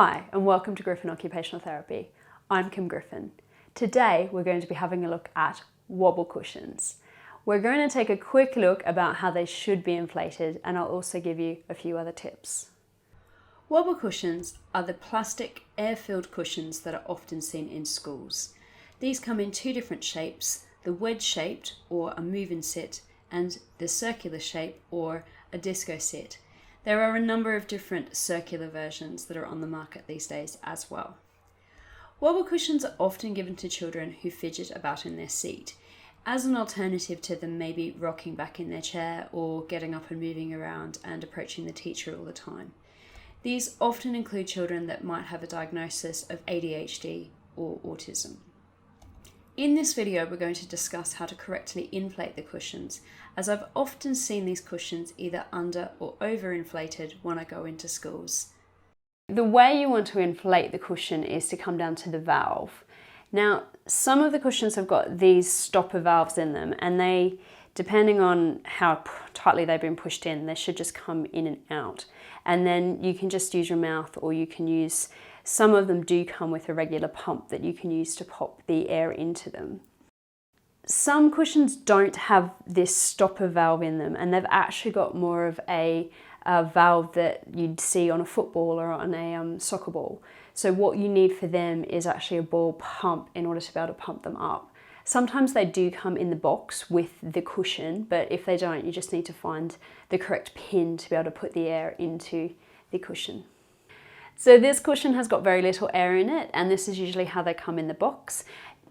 Hi, and welcome to Griffin Occupational Therapy. I'm Kim Griffin. Today we're going to be having a look at wobble cushions. We're going to take a quick look about how they should be inflated, and I'll also give you a few other tips. Wobble cushions are the plastic air-filled cushions that are often seen in schools. These come in two different shapes, the wedge-shaped or a move and sit, and the circular shape or a disco sit. There are a number of different circular versions that are on the market these days as well. Wobble cushions are often given to children who fidget about in their seat, as an alternative to them maybe rocking back in their chair or getting up and moving around and approaching the teacher all the time. These often include children that might have a diagnosis of ADHD or autism. In this video, we're going to discuss how to correctly inflate the cushions, as I've often seen these cushions either under or overinflated when I go into schools. The way you want to inflate the cushion is to come down to the valve. Now, some of the cushions have got these stopper valves in them, and they, depending on how tightly they've been pushed in, they should just come in and out. And then you can just use your mouth, or you can use, some of them do come with a regular pump that you can use to pop the air into them. Some cushions don't have this stopper valve in them, and they've actually got more of a valve that you'd see on a football or on a soccer ball. So what you need for them is actually a ball pump in order to be able to pump them up. Sometimes they do come in the box with the cushion, but if they don't, you just need to find the correct pin to be able to put the air into the cushion. So this cushion has got very little air in it, and this is usually how they come in the box.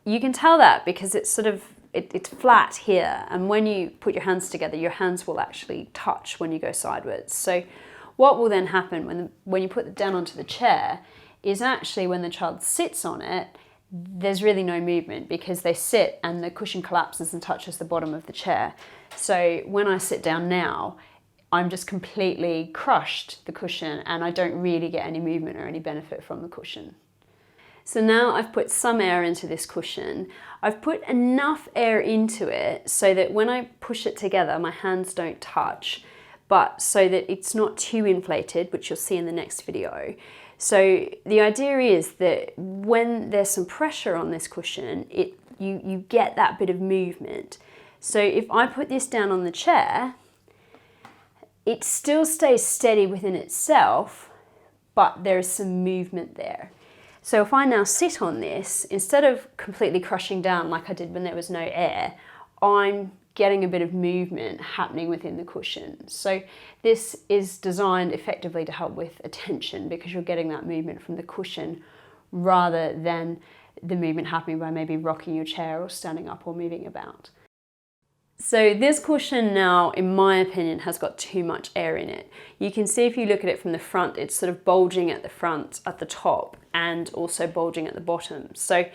You can tell that because it's sort of, it's flat here, and when you put your hands together, your hands will actually touch when you go sideways. So what will then happen when you put it down onto the chair is actually when the child sits on it, there's really no movement because they sit and the cushion collapses and touches the bottom of the chair. So when I sit down now, I'm just completely crushed the cushion and I don't really get any movement or any benefit from the cushion. So now I've put some air into this cushion. I've put enough air into it so that when I push it together, my hands don't touch, but so that it's not too inflated, which you'll see in the next video. So the idea is that when there's some pressure on this cushion, you get that bit of movement. So if I put this down on the chair, it still stays steady within itself, but there's some movement there. So if I now sit on this, instead of completely crushing down like I did when there was no air, I'm getting a bit of movement happening within the cushion. So this is designed effectively to help with attention because you're getting that movement from the cushion rather than the movement happening by maybe rocking your chair or standing up or moving about. So this cushion now, in my opinion, has got too much air in it. You can see if you look at it from the front, it's sort of bulging at the front, at the top, and also bulging at the bottom. So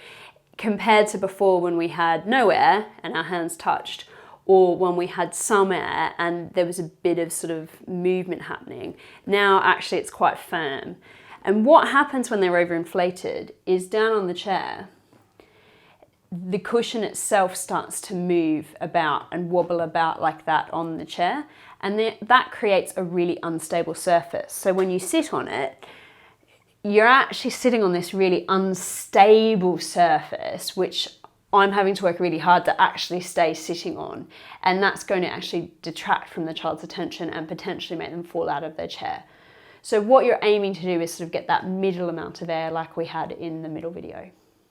compared to before when we had no air and our hands touched, or when we had some air and there was a bit of sort of movement happening, now actually it's quite firm. And what happens when they're overinflated is down on the chair, the cushion itself starts to move about and wobble about like that on the chair, and that creates a really unstable surface. So when you sit on it, you're actually sitting on this really unstable surface, which I'm having to work really hard to actually stay sitting on, and that's going to actually detract from the child's attention and potentially make them fall out of their chair. So what you're aiming to do is sort of get that middle amount of air like we had in the middle video.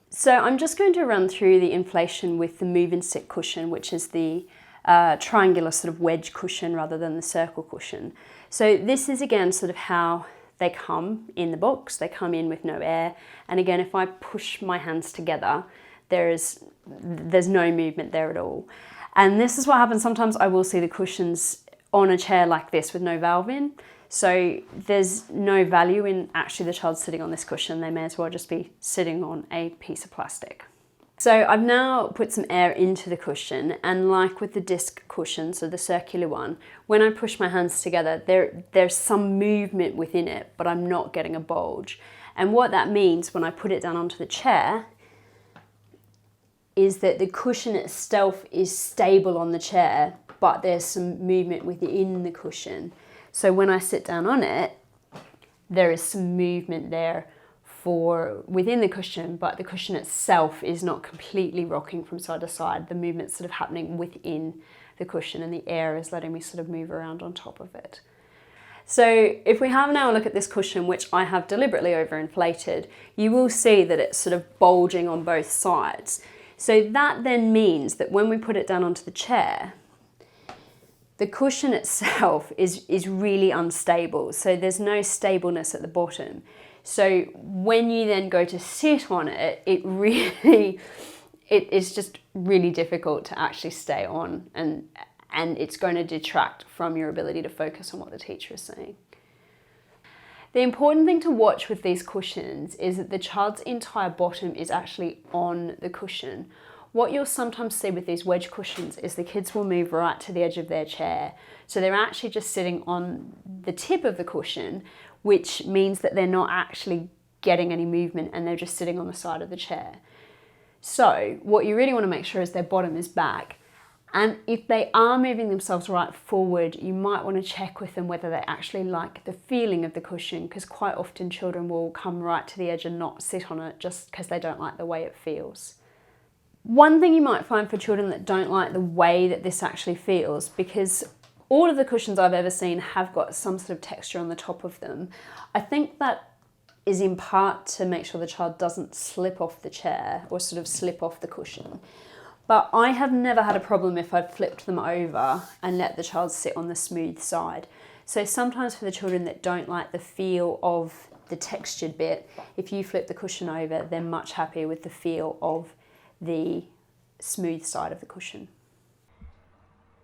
So I'm just going to run through the inflation with the move and sit cushion, which is the triangular sort of wedge cushion rather than the circle cushion. So this is again sort of how they come in the box. They come in with no air, and again if I push my hands together, there's no movement there at all. And this is what happens sometimes. I will see the cushions on a chair like this with no valve in. So there's no value in actually the child sitting on this cushion. They may as well just be sitting on a piece of plastic. So I've now put some air into the cushion, and like with the disc cushion, so the circular one, when I push my hands together, there's some movement within it, but I'm not getting a bulge. And what that means when I put it down onto the chair is that the cushion itself is stable on the chair, but there's some movement within the cushion. So when I sit down on it, there is some movement there for within the cushion, but the cushion itself is not completely rocking from side to side. The movement's sort of happening within the cushion and the air is letting me sort of move around on top of it. So if we have now a look at this cushion, which I have deliberately overinflated, you will see that it's sort of bulging on both sides. So that then means that when we put it down onto the chair, the cushion itself is really unstable. So there's no stableness at the bottom. So when you then go to sit on it, it is just really difficult to actually stay on, and it's going to detract from your ability to focus on what the teacher is saying. The important thing to watch with these cushions is that the child's entire bottom is actually on the cushion. What you'll sometimes see with these wedge cushions is the kids will move right to the edge of their chair. So they're actually just sitting on the tip of the cushion, which means that they're not actually getting any movement and they're just sitting on the side of the chair. So what you really want to make sure is their bottom is back. And if they are moving themselves right forward, you might want to check with them whether they actually like the feeling of the cushion, because quite often children will come right to the edge and not sit on it just because they don't like the way it feels. One thing you might find for children that don't like the way that this actually feels, because all of the cushions I've ever seen have got some sort of texture on the top of them, I think that is in part to make sure the child doesn't slip off the chair or sort of slip off the cushion. But I have never had a problem if I've flipped them over and let the child sit on the smooth side. So sometimes for the children that don't like the feel of the textured bit, if you flip the cushion over, they're much happier with the feel of the smooth side of the cushion.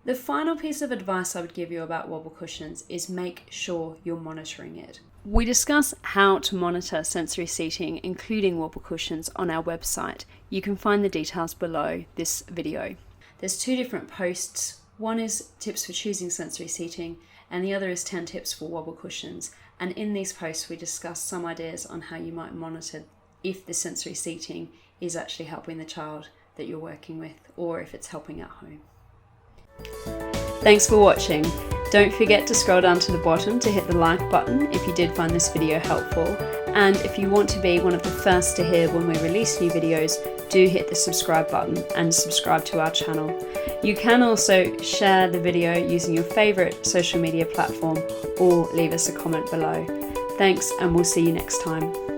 The final piece of advice I would give you about wobble cushions is make sure you're monitoring it. We discuss how to monitor sensory seating, including wobble cushions, on our website. You can find the details below this video. There's 2 different posts. One is tips for choosing sensory seating, and the other is 10 tips for wobble cushions. And in these posts, we discuss some ideas on how you might monitor if the sensory seating is actually helping the child that you're working with, or if it's helping at home. Thanks for watching. Don't forget to scroll down to the bottom to hit the like button if you did find this video helpful. And if you want to be one of the first to hear when we release new videos, do hit the subscribe button and subscribe to our channel. You can also share the video using your favourite social media platform or leave us a comment below. Thanks, and we'll see you next time.